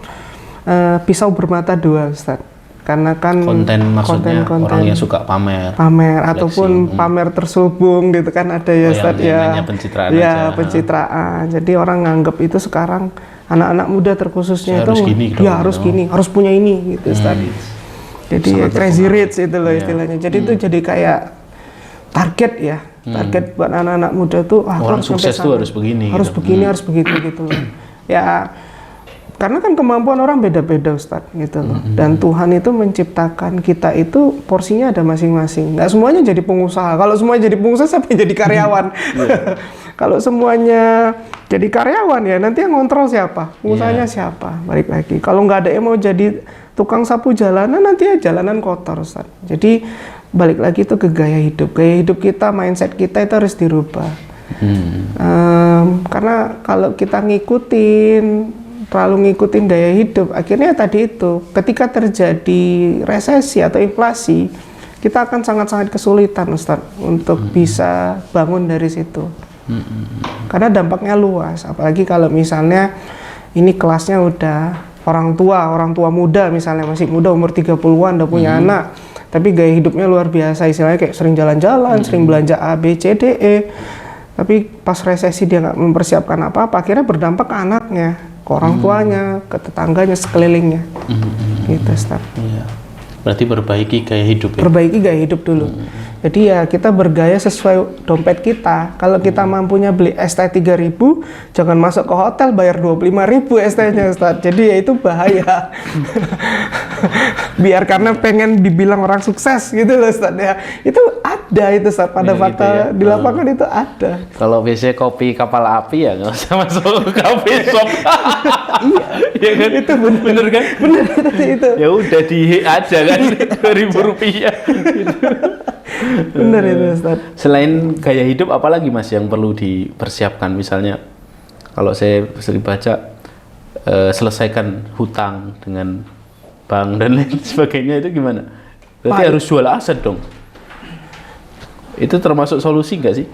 pisau bermata dua, Ustaz. Karena kan maksudnya orang yang suka pamer ataupun pamer terselubung gitu kan ada ya, Ustaz, ya. Pencitraan ya, pencitraan. Jadi orang nganggap itu sekarang anak-anak muda terkhususnya itu harus gini, harus punya ini gitu, Ustaz. Jadi ya, crazy rich itu loh istilahnya. Jadi itu jadi kayak target ya. Target buat anak-anak muda tuh orang sukses tuh harus begini. Harus begini, harus begitu gitu loh. Ya karena kan kemampuan orang beda-beda, Ustaz, gitu loh. Dan Tuhan itu menciptakan kita itu porsinya ada masing-masing. Nggak semuanya jadi pengusaha. Kalau semuanya jadi pengusaha, siapa yang jadi karyawan? Kalau semuanya jadi karyawan ya nanti yang ngontrol siapa? Pengusahanya siapa? Balik lagi. Kalau nggak ada yang mau jadi tukang sapu jalanan, nanti ya jalanan kotor, Ustaz. Jadi balik lagi itu ke gaya hidup. Gaya hidup kita, mindset kita itu harus dirubah. Karena kalau kita terlalu ngikutin gaya hidup, akhirnya tadi itu ketika terjadi resesi atau inflasi, kita akan sangat-sangat kesulitan, Ustaz, untuk bisa bangun dari situ. Karena dampaknya luas, apalagi kalau misalnya ini kelasnya udah orang tua muda, misalnya masih muda umur 30-an udah punya anak, tapi gaya hidupnya luar biasa, istilahnya kayak sering jalan-jalan, sering belanja A, B, C, D, E. Tapi pas resesi dia nggak mempersiapkan apa-apa, akhirnya berdampak ke anaknya, ke orang tuanya, ke tetangganya, sekelilingnya. Gitu, Ustaz. Iya. Berarti perbaiki gaya hidup ya? Perbaiki gaya hidup dulu. Jadi ya kita bergaya sesuai dompet kita. Kalau kita mampunya beli ST 3.000, jangan masuk ke hotel bayar 25.000 ST-nya, Ustaz. Jadi ya itu bahaya. Biar karena pengen dibilang orang sukses gitu loh, Ustaz ya. Itu ada itu, Ustaz, pada fakta gitu ya. Di lapangan itu ada. Kalau biasanya kopi kapal api ya nggak usah masuk ke coffee shop. Iya kan, itu bener kan? Bener itu. Ya udah di aja kan, Rp2.000 gitu. Bener itu, Ustaz. Selain gaya hidup, apalagi, Mas, yang perlu dipersiapkan? Misalnya kalau saya sering baca, selesaikan hutang dengan bank dan lain sebagainya, itu gimana? Berarti harus jual aset dong. Itu termasuk solusi nggak sih?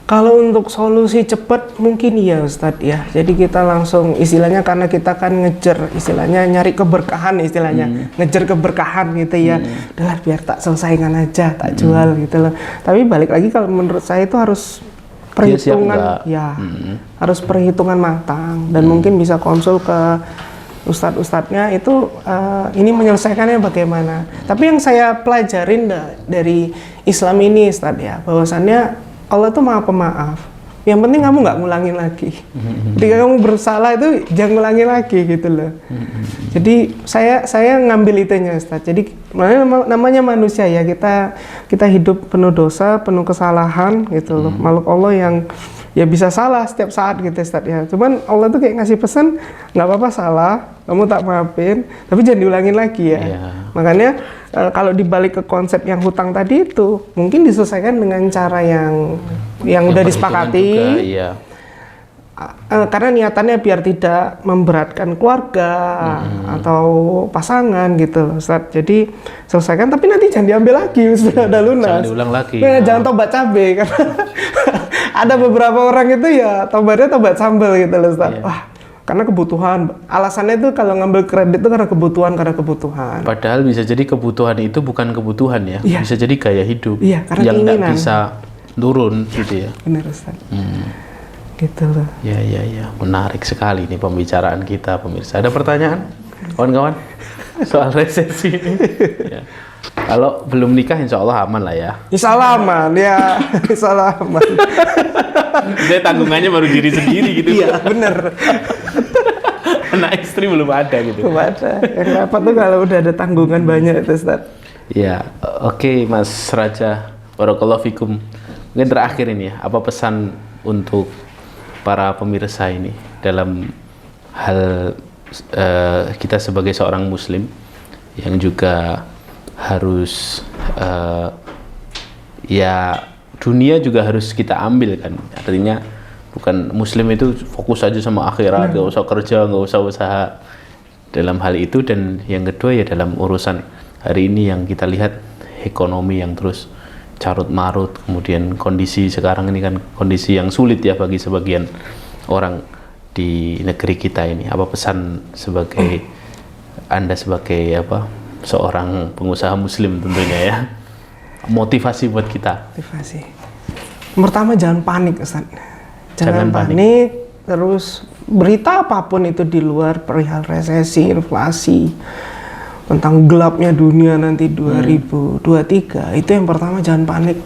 Kalau untuk solusi cepat mungkin iya, Ustadz ya. Jadi kita langsung istilahnya karena kita kan ngejar istilahnya nyari keberkahan istilahnya. Ngejar keberkahan gitu ya. Udahlah biar tak selesaikan aja, tak jual gitu loh. Tapi balik lagi kalau menurut saya itu harus perhitungan harus perhitungan matang dan mungkin bisa konsul ke ustadz-ustadznya itu ini menyelesaikannya bagaimana. Tapi yang saya pelajarin dari Islam ini, Ustadz ya, bahwasannya Allah itu Maha Pemaaf. Yang penting kamu nggak ngulangin lagi. Ketika kamu bersalah itu jangan ngulangin lagi gitu loh. Jadi saya ngambil itunya, Ustadz. Jadi namanya manusia ya, kita hidup penuh dosa, penuh kesalahan gitu loh. Makhluk Allah yang ya bisa salah setiap saat gitu, Ustadz ya. Cuman Allah tuh kayak ngasih pesan, nggak apa-apa salah, kamu tak maafin, tapi jangan diulangin lagi ya. Makanya kalau dibalik ke konsep yang hutang tadi itu, mungkin diselesaikan dengan cara yang udah disepakati. Juga, karena niatannya biar tidak memberatkan keluarga atau pasangan gitu, Ustadz. Jadi selesaikan, tapi nanti jangan diambil lagi, sudah ada lunas. Jangan diulang lagi. Jangan tobat cabai karena ada beberapa orang itu ya tobatnya tobat sambal gitu loh, Ustadz. Wah, karena kebutuhan. Alasannya itu kalau ngambil kredit itu karena kebutuhan. Padahal bisa jadi kebutuhan itu bukan kebutuhan ya. Bisa jadi gaya hidup karena yang keinginan. nggak bisa turun gitu ya. Benar, Ustadz. Gitu loh. Ya. Menarik sekali nih pembicaraan kita, pemirsa. Ada pertanyaan, kawan-kawan? Soal resesi ini? Ya. Kalau belum nikah, insya Allah aman lah ya. Insya Allah aman, ya. Insya Allah aman. Saya tanggungannya baru diri sendiri gitu. Iya, bener. Anak istri belum ada gitu. Belum ada. Yang dapat tuh kalau udah ada tanggungan banyak itu, Ustadz. Ya, oke, Mas Raja. Barakallahu fikum. Mungkin terakhir ini ya, apa pesan untuk para pemirsa ini dalam hal kita sebagai seorang muslim yang juga harus ya dunia juga harus kita ambil kan, artinya bukan muslim itu fokus aja sama akhirat, nggak usah kerja, nggak usah usaha dalam hal itu. Dan yang kedua ya dalam urusan hari ini yang kita lihat ekonomi yang terus carut marut, kemudian kondisi sekarang ini kan kondisi yang sulit ya bagi sebagian orang di negeri kita ini. Apa pesan sebagai Anda sebagai seorang pengusaha muslim tentunya ya, motivasi buat kita? Motivasi. Pertama, jangan panik, Ustaz. Jangan panik. Terus berita apapun itu di luar perihal resesi, inflasi, tentang gelapnya dunia nanti 2023, itu yang pertama jangan panik.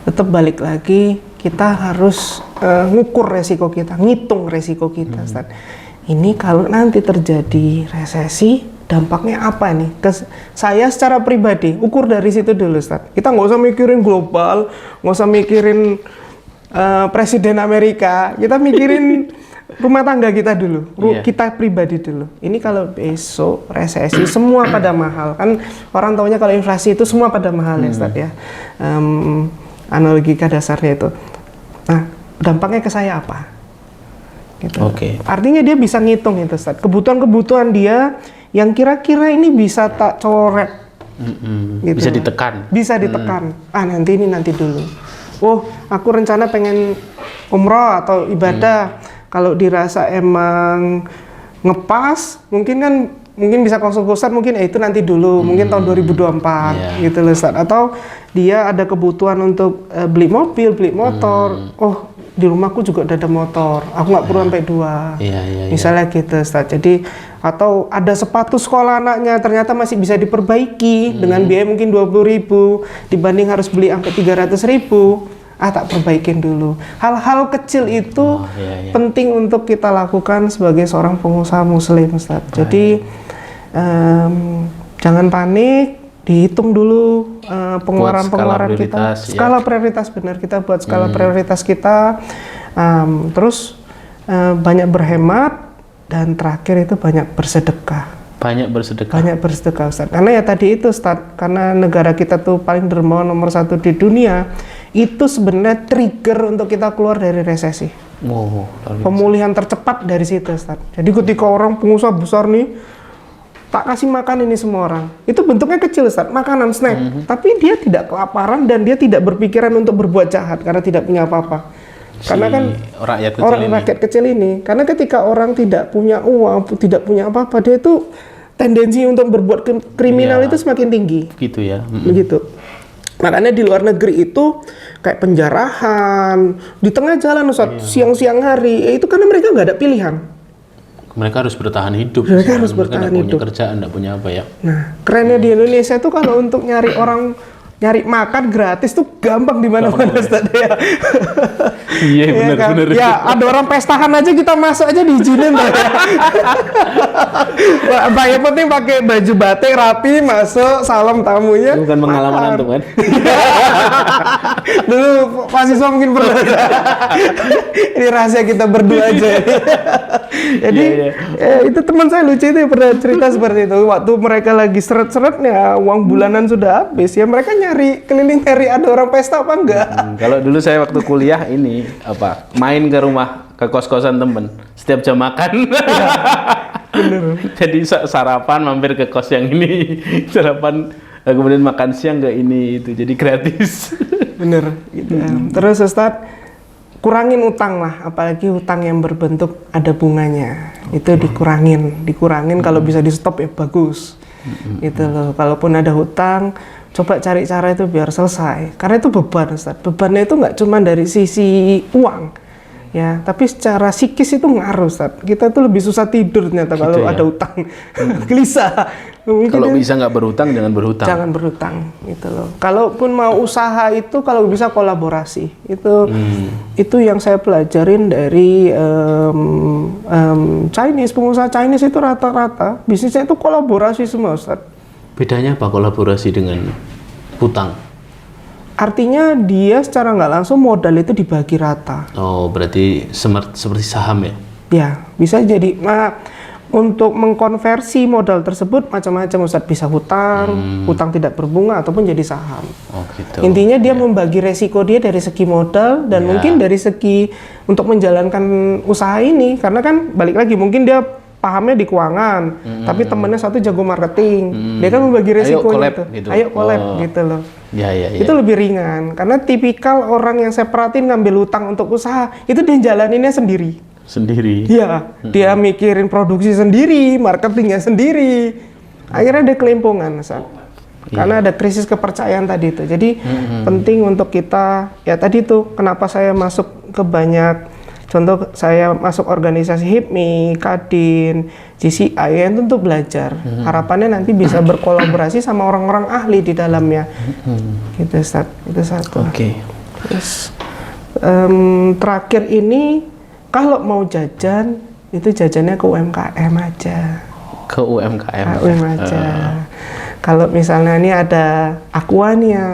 Tetap balik lagi, kita harus ngukur resiko kita, ngitung resiko kita, Ustaz. Ini kalau nanti terjadi resesi, dampaknya apa nih? Saya secara pribadi, ukur dari situ dulu, Ustaz. Kita nggak usah mikirin global, nggak usah mikirin presiden Amerika, kita mikirin rumah tangga kita dulu, kita pribadi dulu. Ini kalau besok resesi, semua pada mahal. Kan orang taunya kalau inflasi itu semua pada mahal ya, Ustaz ya. Analogika dasarnya itu. Nah, dampaknya ke saya apa? Gitu. Artinya dia bisa ngitung itu, Ustaz. Kebutuhan-kebutuhan dia yang kira-kira ini bisa tak coret. Gitu. Bisa ditekan. Bisa ditekan. Nanti dulu. Oh, aku rencana pengen umroh atau ibadah. Kalau dirasa emang ngepas, mungkin bisa konsul-konsul, mungkin itu nanti dulu, mungkin tahun 2024 gitu loh, Ustaz. Atau dia ada kebutuhan untuk beli mobil, beli motor. Oh, di rumahku juga udah ada motor, aku nggak perlu sampai 2. Misalnya gitu, Ustaz. Jadi atau ada sepatu sekolah anaknya ternyata masih bisa diperbaiki dengan biaya mungkin 20.000 dibanding harus beli sampai 300.000. Tak perbaikin dulu. Hal-hal kecil itu penting untuk kita lakukan sebagai seorang pengusaha muslim, Ustaz. Jadi jangan panik, dihitung dulu pengeluaran kita. Skala prioritas, benar, kita buat skala prioritas kita. Terus banyak berhemat, dan terakhir itu banyak bersedekah. Banyak bersedekah, Ustaz. Karena ya tadi itu, Ustaz, karena negara kita tuh paling dermawan nomor 1 di dunia, itu sebenarnya trigger untuk kita keluar dari resesi. Pemulihan tercepat dari situ, Ustaz. Jadi ketika orang pengusaha besar nih, tak kasih makan ini semua orang, itu bentuknya kecil, Ustaz, makanan, snack. Tapi dia tidak kelaparan dan dia tidak berpikiran untuk berbuat jahat karena tidak punya apa-apa. Karena kan rakyat kecil ini, karena ketika orang tidak punya uang, tidak punya apa-apa, dia itu tendensi untuk berbuat kriminal itu semakin tinggi. Gitu ya. Begitu. Makanya di luar negeri itu kayak penjarahan di tengah jalan, Ustaz, siang-siang hari, itu karena mereka nggak ada pilihan. mereka harus bertahan hidup. Mereka harus mereka bertahan nggak punya hidup. kerjaan, nggak punya apa ya. Nah, kerennya di Indonesia itu kalau untuk nyari makan gratis tuh gampang di mana-mana Ustaz ya. Iya Iya kan? benar. Ya ada orang pestahan aja kita masuk aja diizinin tuh ya. Pak, yang penting pakai baju batik rapi masuk salam tamunya. Bukan pengalaman makan. antum kan? Dulu Pak Siswa mungkin pernah. Ini rahasia kita berdua aja. Jadi itu teman saya lucu itu pernah cerita seperti itu. Waktu mereka lagi seret-seretnya uang bulanan sudah habis ya mereka keliling nyari ada orang pesta apa enggak. Kalau dulu saya waktu kuliah ini main ke rumah ke kos-kosan temen setiap jam makan. Jadi sarapan mampir ke kos yang ini, sarapan kemudian makan siang ke ini itu jadi gratis. Bener gitu. Terus Ustadz kurangin utang lah, apalagi utang yang berbentuk ada bunganya itu dikurangin kalau bisa di stop ya bagus. Gitu loh. Kalaupun ada hutang coba cari cara itu biar selesai karena itu beban Ustaz. Bebannya itu nggak cuma dari sisi uang ya tapi secara psikis itu ngaruh Ustaz. Kita tuh lebih susah tidur ternyata gitu kalau ada utang. Gelisah. Kalau bisa nggak berhutang jangan berhutang gitu loh. Kalaupun mau usaha itu kalau bisa kolaborasi itu yang saya pelajarin dari Chinese, pengusaha Chinese itu rata-rata bisnisnya itu kolaborasi semua Ustaz. Bedanya apa kolaborasi dengan hutang? Artinya dia secara nggak langsung modal itu dibagi rata. Oh, berarti seperti saham ya? Ya, bisa jadi. Nah, untuk mengkonversi modal tersebut macam-macam Ustaz, bisa hutang tidak berbunga ataupun jadi saham. Oh, gitu. Intinya dia membagi resiko dia dari segi modal dan mungkin dari segi untuk menjalankan usaha ini karena kan balik lagi mungkin dia pahamnya di keuangan, tapi temennya satu jago marketing, dia kan membagi resikonya ayo collab gitu loh. Ya. Itu lebih ringan, karena tipikal orang yang saya perhatiin ngambil utang untuk usaha, itu dia jalaninnya sendiri. Iya, dia mikirin produksi sendiri, marketingnya sendiri, akhirnya ada kelimpungan, karena ada krisis kepercayaan tadi itu. Jadi penting untuk kita, ya tadi tuh kenapa saya masuk ke banyak. Contoh saya masuk organisasi HIPMI, Kadin, GCI itu untuk belajar. Harapannya nanti bisa berkolaborasi sama orang-orang ahli di dalamnya. Gitu Ustaz, itu satu. Oke. Terus terakhir ini kalau mau jajan itu jajannya ke UMKM aja. Ke UMKM aja. Kalau misalnya ini ada Aqua nih ya,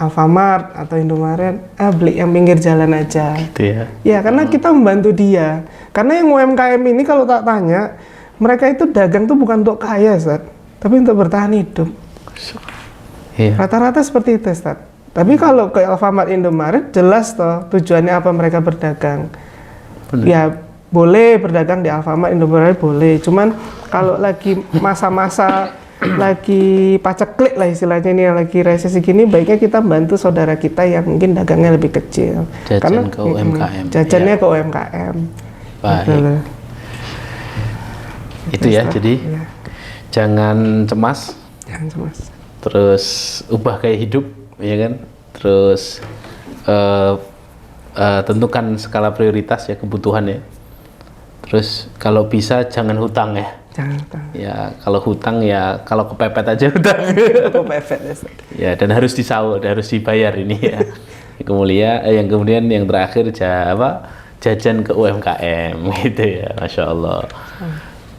Alfamart atau Indomaret, beli yang pinggir jalan aja. Gitu ya? Ya, karena kita membantu dia. Karena yang UMKM ini kalau tak tanya, mereka itu dagang tuh bukan untuk kaya, Ustaz, tapi untuk bertahan hidup. Iya. Rata-rata seperti itu, Ustaz. Tapi kalau ke Alfamart, Indomaret, jelas toh tujuannya apa mereka berdagang. Bener. Ya, boleh berdagang di Alfamart, Indomaret boleh. Cuman kalau lagi masa-masa lagi paceklik lah istilahnya ini yang lagi resesi gini, baiknya kita bantu saudara kita yang mungkin dagangnya lebih kecil. Jajan ke UMKM. Jajannya ke UMKM. Baik. Itu ya, jadi jangan cemas. Terus ubah gaya hidup, ya kan? Terus tentukan skala prioritas ya, kebutuhan ya. Terus kalau bisa jangan hutang ya. Ya kalau hutang ya kalau kepepet aja hutang. Ya dan harus disaur, harus dibayar ini ya. Kemudian yang terakhir jajan ke UMKM gitu ya, Masya Allah.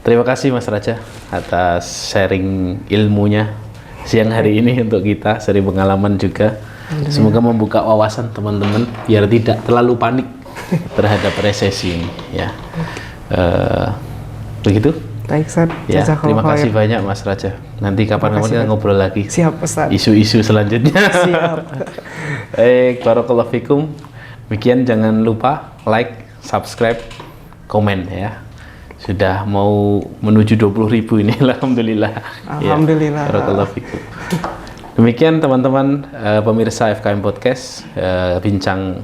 Terima kasih Mas Raja atas sharing ilmunya siang hari ini untuk kita, sharing pengalaman juga. Semoga membuka wawasan teman-teman biar tidak terlalu panik terhadap resesi ini ya. Begitu. Baik, Ustaz. Ya, terima kasih banyak Mas Raja. Nanti kapan-kapan kita ngobrol lagi. Siap, Ustaz. Isu-isu selanjutnya. Siap. Baik, barakallahu fikum. Demikian jangan lupa like, subscribe, komen ya. Sudah mau menuju 20.000 ini, alhamdulillah. Alhamdulillah. Ya, barakallahu fikum. Demikian teman-teman pemirsa FKM Podcast, bincang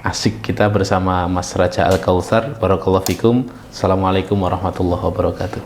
asik kita bersama Mas Raja Al-Kautsar. Barakallahu fikum. Assalamualaikum warahmatullahi wabarakatuh.